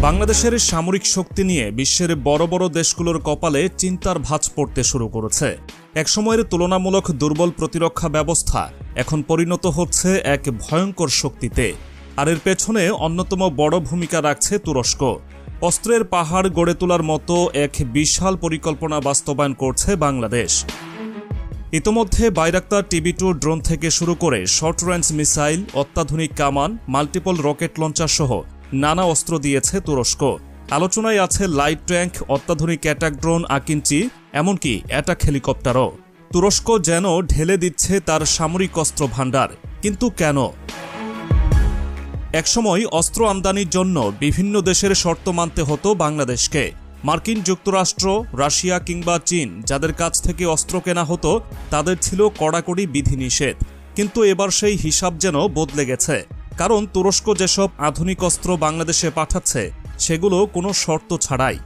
বাংলাদেশের সামরিক শক্তি নিয়ে বিশ্বের বড় বড় দেশগুলোর কপালে চিন্তার ভাঁজ পড়তে শুরু করেছে। একসময়ের তুলনামূলক দুর্বল প্রতিরক্ষা ব্যবস্থা এখন পরিণত হচ্ছে এক ভয়ঙ্কর শক্তিতে। আর এর পেছনে অন্যতম বড় ভূমিকা রাখছে তুরস্ক। অস্ত্রের পাহাড় গড়ে তোলার মতো এক বিশাল পরিকল্পনা বাস্তবায়ন করছে বাংলাদেশ। ইতোমধ্যে বাইরাক্তার TB2 ড্রোন থেকে শুরু করে শর্ট রেঞ্জ মিসাইল, অত্যাধুনিক কামান, মাল্টিপল রকেট লঞ্চার সহ নানা অস্ত্র দিয়েছে তুরস্ক। আলোচনায় আছে লাইট ট্যাঙ্ক, অত্যাধুনিক অ্যাটাক ড্রোন আকিঞ্চি, এমনকি অ্যাটাক হেলিকপ্টারও। তুরস্ক যেন ঢেলে দিচ্ছে তার সামরিক অস্ত্র ভাণ্ডার। কিন্তু কেন? একসময় অস্ত্র আমদানির জন্য বিভিন্ন দেশের শর্ত মানতে হতো বাংলাদেশকে। মার্কিন যুক্তরাষ্ট্র, রাশিয়া কিংবা চীন যাদের কাছ থেকে অস্ত্র কেনা হতো তাদের ছিল কড়াকড়ি বিধিনিষেধ। কিন্তু এবার সেই হিসাব যেন বদলে গেছে। কারণ তুরস্ক যেসব আধুনিক অস্ত্র বাংলাদেশে পাঠাচ্ছে সেগুলো কোনো শর্ত ছাড়াই।